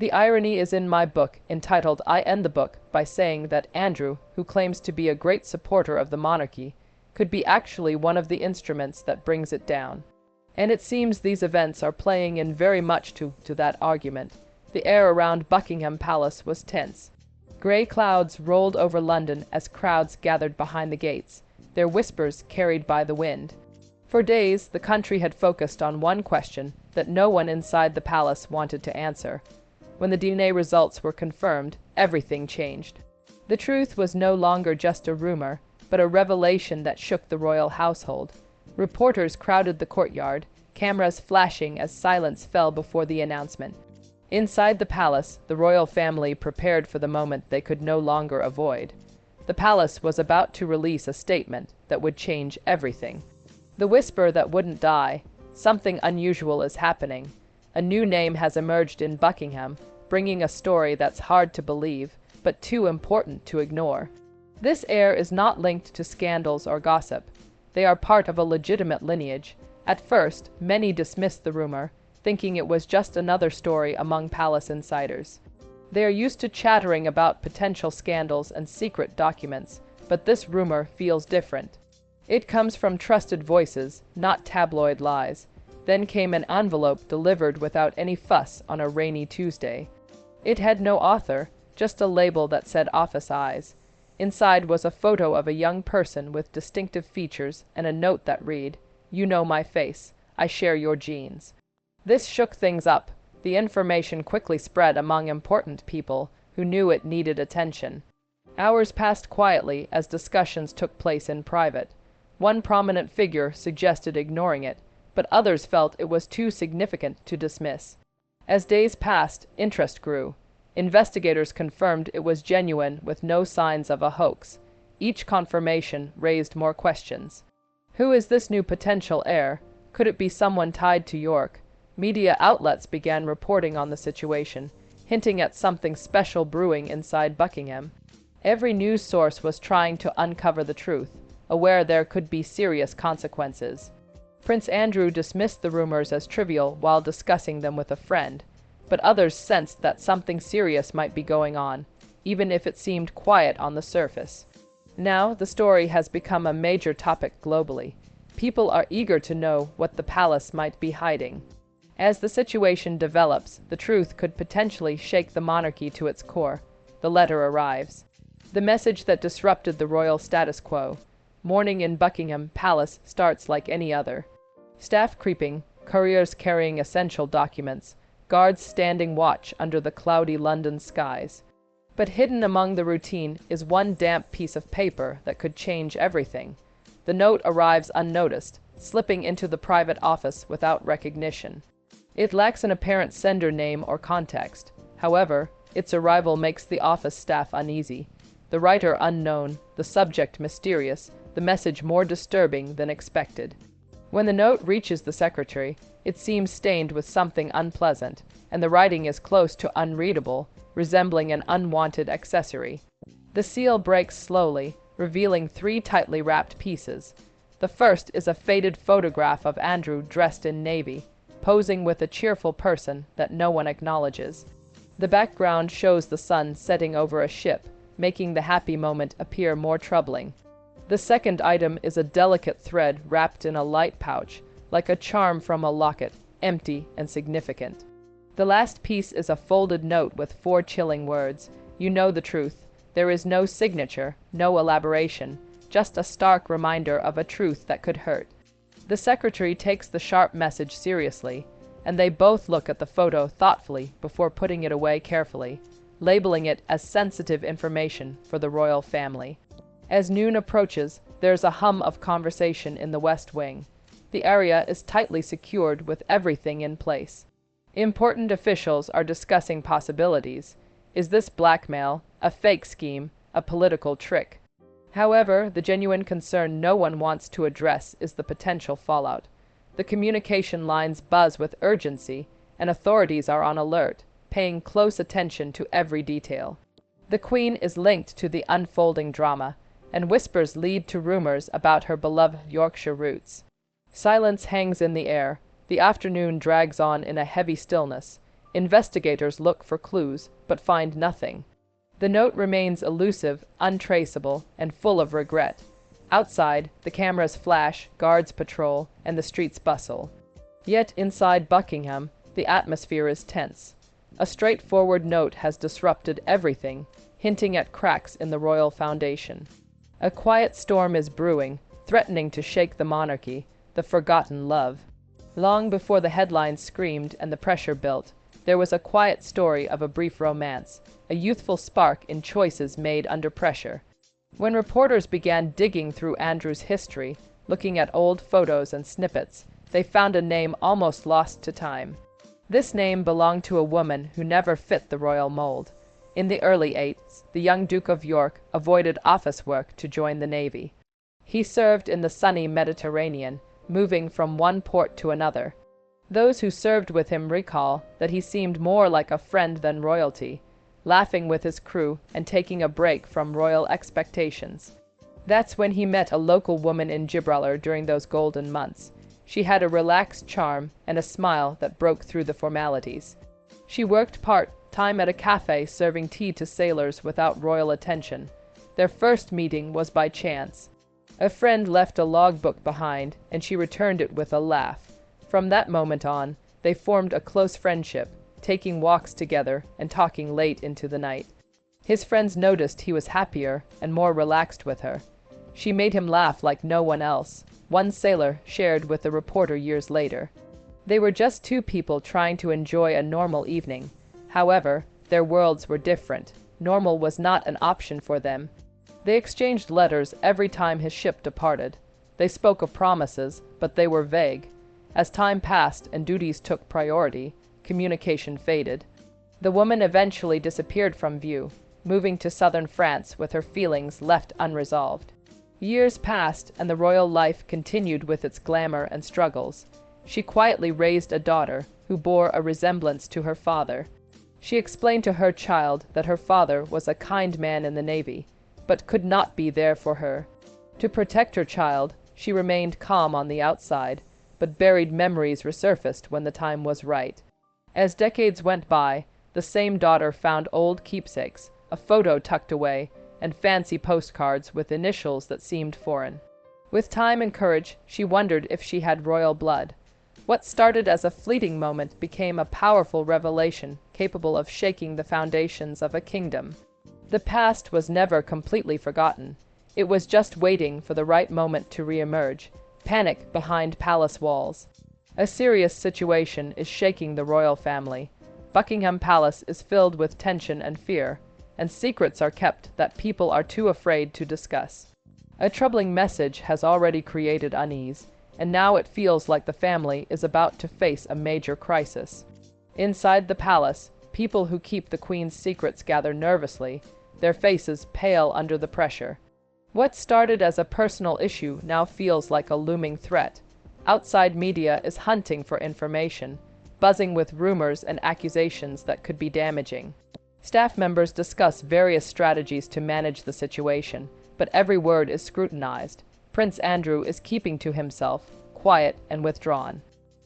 The irony is in my book, entitled I End the Book by saying that Andrew, who claims to be a great supporter of the monarchy, could be actually one of the instruments that brings it down. And it seems these events are playing in very much to that argument. The air around Buckingham Palace was tense. Grey clouds rolled over London as crowds gathered behind the gates, their whispers carried by the wind. For days, the country had focused on one question that no one inside the palace wanted to answer. When the DNA results were confirmed, everything changed. The truth was no longer just a rumor, but a revelation that shook the royal household. Reporters crowded the courtyard, cameras flashing as silence fell before the announcement. Inside the palace, the royal family prepared for the moment they could no longer avoid. The palace was about to release a statement that would change everything. The whisper that wouldn't die. Something unusual is happening. A new name has emerged in Buckingham, bringing a story that's hard to believe, but too important to ignore. This heir is not linked to scandals or gossip. They are part of a legitimate lineage. At first, many dismissed the rumor, thinking it was just another story among palace insiders. They are used to chattering about potential scandals and secret documents, but this rumor feels different. It comes from trusted voices, not tabloid lies. Then came an envelope delivered without any fuss on a rainy Tuesday. It had no author, just a label that said Office Eyes. Inside was a photo of a young person with distinctive features and a note that read, "You know my face. I share your genes." This shook things up. The information quickly spread among important people who knew it needed attention. Hours passed quietly as discussions took place in private. One prominent figure suggested ignoring it, but others felt it was too significant to dismiss. As days passed, interest grew. Investigators confirmed it was genuine with no signs of a hoax. Each confirmation raised more questions. Who is this new potential heir? Could it be someone tied to York? Media outlets began reporting on the situation, hinting at something special brewing inside Buckingham. Every news source was trying to uncover the truth, aware there could be serious consequences. Prince Andrew dismissed the rumors as trivial while discussing them with a friend, but others sensed that something serious might be going on, even if it seemed quiet on the surface. Now, the story has become a major topic globally. People are eager to know what the palace might be hiding. As the situation develops, the truth could potentially shake the monarchy to its core. The letter arrives. The message that disrupted the royal status quo. Morning in Buckingham Palace starts like any other. Staff creeping, couriers carrying essential documents, guards standing watch under the cloudy London skies. But hidden among the routine is one damp piece of paper that could change everything. The note arrives unnoticed, slipping into the private office without recognition. It lacks an apparent sender name or context. However, its arrival makes the office staff uneasy. The writer unknown, the subject mysterious, the message more disturbing than expected. When the note reaches the secretary, it seems stained with something unpleasant, and the writing is close to unreadable, resembling an unwanted accessory. The seal breaks slowly, revealing 3 tightly wrapped pieces. The first is a faded photograph of Andrew dressed in navy, posing with a cheerful person that no one acknowledges. The background shows the sun setting over a ship, making the happy moment appear more troubling. The second item is a delicate thread wrapped in a light pouch, like a charm from a locket, empty and significant. The last piece is a folded note with 4 chilling words. You know the truth. There is no signature, no elaboration, just a stark reminder of a truth that could hurt. The secretary takes the sharp message seriously, and they both look at the photo thoughtfully before putting it away carefully, labeling it as sensitive information for the royal family. As noon approaches, there's a hum of conversation in the West Wing. The area is tightly secured with everything in place. Important officials are discussing possibilities. Is this blackmail, a fake scheme, a political trick? However, the genuine concern no one wants to address is the potential fallout. The communication lines buzz with urgency, and authorities are on alert, paying close attention to every detail. The Queen is linked to the unfolding drama, and whispers lead to rumors about her beloved Yorkshire roots. Silence hangs in the air. The afternoon drags on in a heavy stillness. Investigators look for clues, but find nothing. The note remains elusive, untraceable, and full of regret. Outside, the cameras flash, guards patrol, and the streets bustle. Yet inside Buckingham, the atmosphere is tense. A straightforward note has disrupted everything, hinting at cracks in the royal foundation. A quiet storm is brewing, threatening to shake the monarchy, the forgotten love. Long before the headlines screamed and the pressure built, there was a quiet story of a brief romance, a youthful spark in choices made under pressure. When reporters began digging through Andrew's history, looking at old photos and snippets, they found a name almost lost to time. This name belonged to a woman who never fit the royal mold. In the early 80s, the young Duke of York avoided office work to join the Navy. He served in the sunny Mediterranean, moving from one port to another. Those who served with him recall that he seemed more like a friend than royalty, laughing with his crew and taking a break from royal expectations. That's when he met a local woman in Gibraltar during those golden months. She had a relaxed charm and a smile that broke through the formalities. She worked part-time at a cafe serving tea to sailors without royal attention. Their first meeting was by chance. A friend left a logbook behind, and she returned it with a laugh. From that moment on, they formed a close friendship, taking walks together and talking late into the night. His friends noticed he was happier and more relaxed with her. She made him laugh like no one else, one sailor shared with the reporter years later. They were just two people trying to enjoy a normal evening. However, their worlds were different. Normal was not an option for them. They exchanged letters every time his ship departed. They spoke of promises, but they were vague. As time passed and duties took priority, communication faded. The woman eventually disappeared from view, moving to southern France with her feelings left unresolved. Years passed, and the royal life continued with its glamour and struggles. She quietly raised a daughter who bore a resemblance to her father. She explained to her child that her father was a kind man in the Navy, but could not be there for her. To protect her child, she remained calm on the outside, but buried memories resurfaced when the time was right. As decades went by, the same daughter found old keepsakes, a photo tucked away, and fancy postcards with initials that seemed foreign. With time and courage, she wondered if she had royal blood. What started as a fleeting moment became a powerful revelation capable of shaking the foundations of a kingdom. The past was never completely forgotten. It was just waiting for the right moment to re-emerge. Panic behind palace walls. A serious situation is shaking the royal family. Buckingham Palace is filled with tension and fear, and secrets are kept that people are too afraid to discuss. A troubling message has already created unease, and now it feels like the family is about to face a major crisis. Inside the palace, people who keep the Queen's secrets gather nervously, their faces pale under the pressure. What started as a personal issue now feels like a looming threat. Outside media is hunting for information, buzzing with rumors and accusations that could be damaging. Staff members discuss various strategies to manage the situation, but every word is scrutinized. Prince Andrew is keeping to himself, quiet and withdrawn.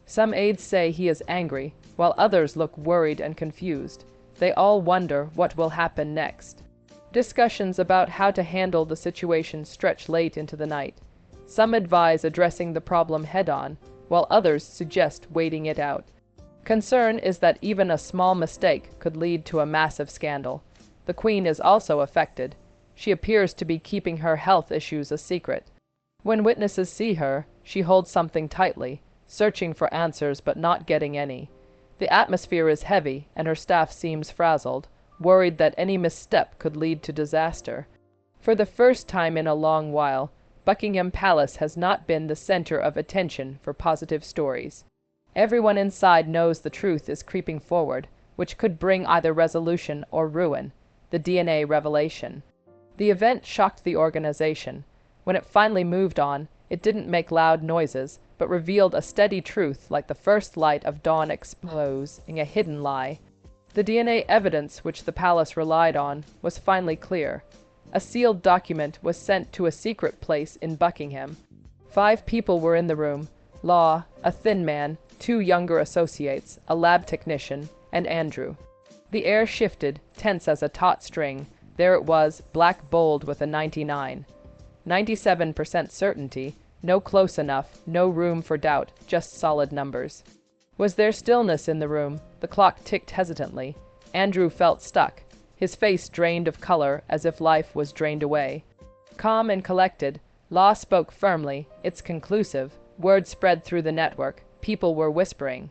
Some aides say he is angry, while others look worried and confused. They all wonder what will happen next. Discussions about how to handle the situation stretch late into the night. Some advise addressing the problem head-on, while others suggest waiting it out. Concern is that even a small mistake could lead to a massive scandal. The Queen is also affected. She appears to be keeping her health issues a secret. When witnesses see her, she holds something tightly, searching for answers but not getting any. The atmosphere is heavy, and her staff seems frazzled, worried that any misstep could lead to disaster. For the first time in a long while, Buckingham Palace has not been the center of attention for positive stories. Everyone inside knows the truth is creeping forward, which could bring either resolution or ruin. The DNA revelation. The event shocked the organization. When it finally moved on, it didn't make loud noises, but revealed a steady truth like the first light of dawn exposing a hidden lie. The DNA evidence which the palace relied on was finally clear. A sealed document was sent to a secret place in Buckingham. 5 people were in the room: Law, a thin man, 2 younger associates, a lab technician, and Andrew. The air shifted, tense as a taut string. There it was, black bold with a 99. 97% certainty, no close enough, no room for doubt, just solid numbers. Was there stillness in the room? The clock ticked hesitantly. Andrew felt stuck, his face drained of color as if life was drained away. Calm and collected, Law spoke firmly. It's conclusive. Word spread through the network. People were whispering.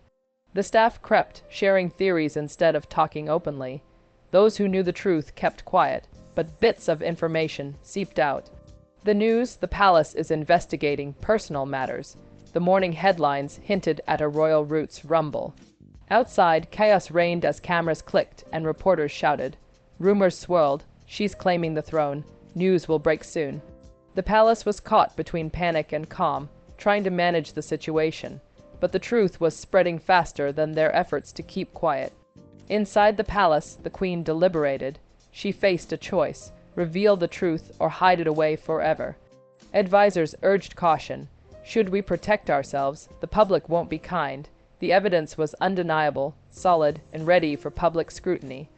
The staff crept, sharing theories instead of talking openly. Those who knew the truth kept quiet, but bits of information seeped out. The news, the palace is investigating personal matters. The morning headlines hinted at a royal roots rumble. Outside, chaos reigned as cameras clicked and reporters shouted. Rumors swirled. She's claiming the throne. News will break soon. The palace was caught between panic and calm, trying to manage the situation. But the truth was spreading faster than their efforts to keep quiet. Inside the palace, the queen deliberated. She faced a choice: reveal the truth or hide it away forever. Advisors urged caution. Should we protect ourselves, the public won't be kind. The evidence was undeniable, solid, and ready for public scrutiny.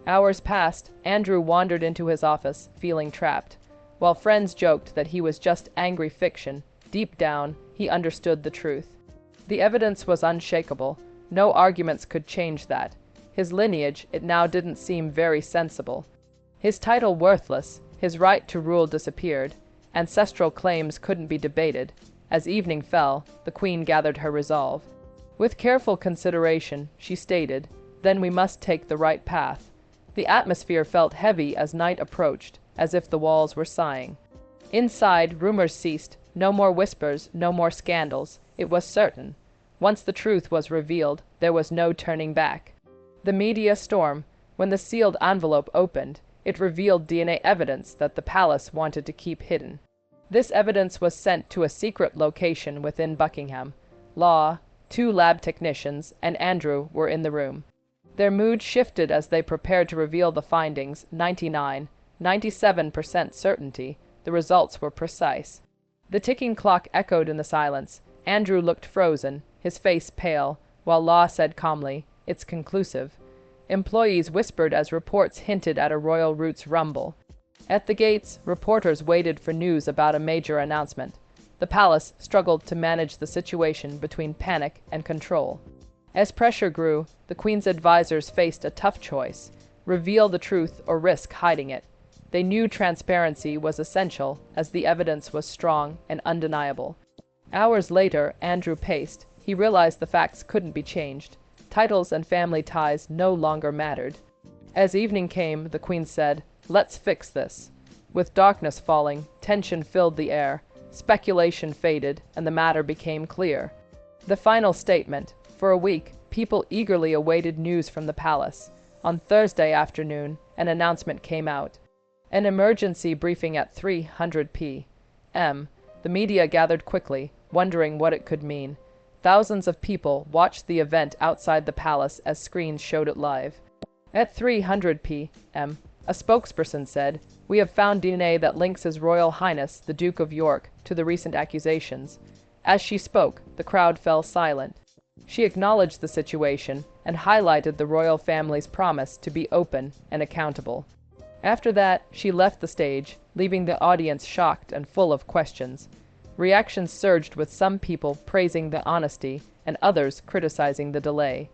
Hours passed. Andrew wandered into his office, feeling trapped. While friends joked that he was just angry fiction, deep down, he understood the truth. The evidence was unshakable. No arguments could change that. His lineage, it now didn't seem very sensible. His title worthless, his right to rule disappeared. Ancestral claims couldn't be debated. As evening fell, the queen gathered her resolve. With careful consideration, she stated, "Then we must take the right path." The atmosphere felt heavy as night approached, as if the walls were sighing. Inside, rumors ceased. No more whispers, no more scandals. It was certain. Once the truth was revealed, there was no turning back. The media storm. When the sealed envelope opened, it revealed DNA evidence that the palace wanted to keep hidden. This evidence was sent to a secret location within Buckingham. Law, 2 lab technicians, and Andrew were in the room. Their mood shifted as they prepared to reveal the findings. 97% certainty. The results were precise. The ticking clock echoed in the silence. Andrew looked frozen, his face pale, while Law said calmly, "It's conclusive." Employees whispered as reports hinted at a royal roots rumble. At the gates, reporters waited for news about a major announcement. The palace struggled to manage the situation between panic and control. As pressure grew, the queen's advisors faced a tough choice: reveal the truth or risk hiding it. They knew transparency was essential, as the evidence was strong and undeniable. Hours later, Andrew paced. He realized the facts couldn't be changed. Titles and family ties no longer mattered. As evening came, the queen said, "Let's fix this." With darkness falling, tension filled the air. Speculation faded, and the matter became clear. The final statement. For a week, people eagerly awaited news from the palace. On Thursday afternoon, an announcement came out. An emergency briefing at 300 p.m. The media gathered quickly, wondering what it could mean. Thousands of people watched the event outside the palace as screens showed it live. At 300 p.m., a spokesperson said, "We have found DNA that links His Royal Highness, the Duke of York, to the recent accusations." As she spoke, the crowd fell silent. She acknowledged the situation and highlighted the royal family's promise to be open and accountable. After that, she left the stage, leaving the audience shocked and full of questions. Reactions surged, with some people praising the honesty and others criticizing the delay.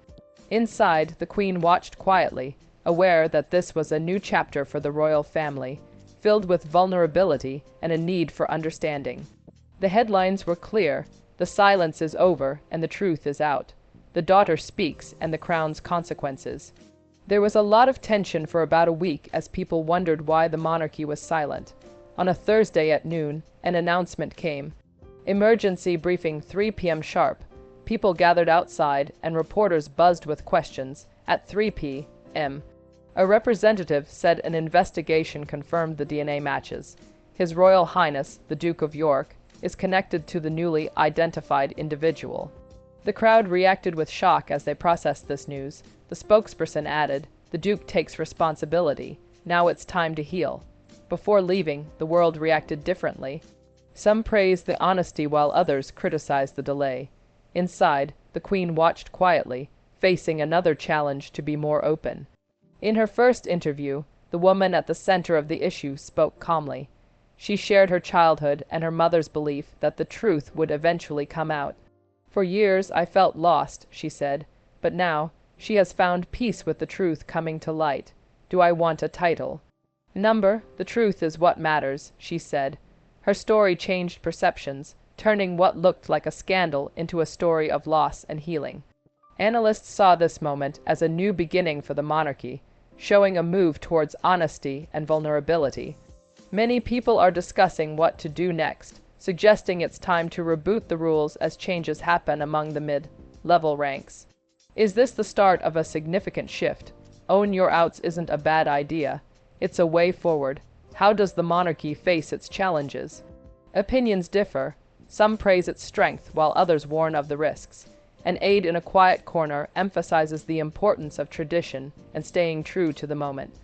Inside, the queen watched quietly, aware that this was a new chapter for the royal family, filled with vulnerability and a need for understanding. The headlines were clear: the silence is over and the truth is out. The daughter speaks and the crown's consequences. There was a lot of tension for about a week as people wondered why the monarchy was silent. On a Thursday at noon, an announcement came. Emergency briefing 3 p.m. sharp. People gathered outside and reporters buzzed with questions. At 3 p.m., a representative said an investigation confirmed the DNA matches. His Royal Highness, the Duke of York, is connected to the newly identified individual. The crowd reacted with shock as they processed this news. The spokesperson added, "The Duke takes responsibility. Now it's time to heal." Before leaving, the world reacted differently. Some praised the honesty while others criticized the delay. Inside, the queen watched quietly. facing another challenge to be more open. In her first interview, the woman at the center of the issue spoke calmly. She shared her childhood and her mother's belief that the truth would eventually come out. "For years I felt lost," she said, "but now she has found peace with the truth coming to light. Do I want a title? The truth is what matters," she said. Her story changed perceptions, turning what looked like a scandal into a story of loss and healing. Analysts saw this moment as a new beginning for the monarchy, showing a move towards honesty and vulnerability. Many people are discussing what to do next, suggesting it's time to reboot the rules as changes happen among the mid-level ranks. Is this the start of a significant shift? Own your outs isn't a bad idea. It's a way forward. How does the monarchy face its challenges? Opinions differ. Some praise its strength, while others warn of the risks. An Aide in a Quiet Corner emphasizes the importance of tradition and staying true to the moment.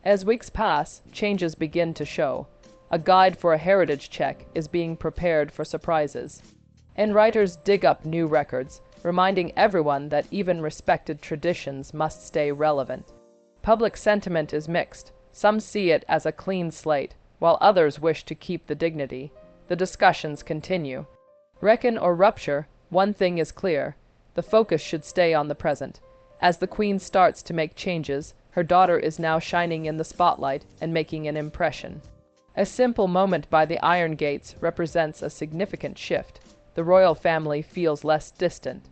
As weeks pass, changes begin to show. A guide for a heritage check is being prepared for surprises. And writers dig up new records, reminding everyone that even respected traditions must stay relevant. Public sentiment is mixed. Some see it as a clean slate, while others wish to keep the dignity. The discussions continue. Reckon or rupture, one thing is clear. The focus should stay on the present. As the Queen starts to make changes, her daughter is now shining in the spotlight and making an impression. A simple moment by the iron gates represents a significant shift. The royal family feels less distant.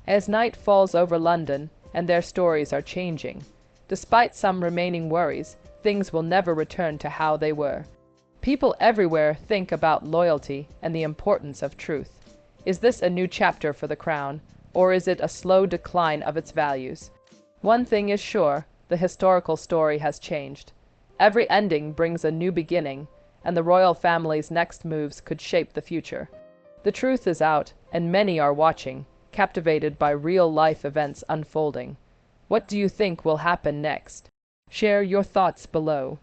As night falls over London, and their stories are changing. Despite some remaining worries, things will never return to how they were. People everywhere think about loyalty and the importance of truth. Is this a new chapter for the crown, or is it a slow decline of its values? One thing is sure, the historical story has changed. Every ending brings a new beginning, and the royal family's next moves could shape the future. The truth is out, and many are watching, captivated by real-life events unfolding. What do you think will happen next? Share your thoughts below.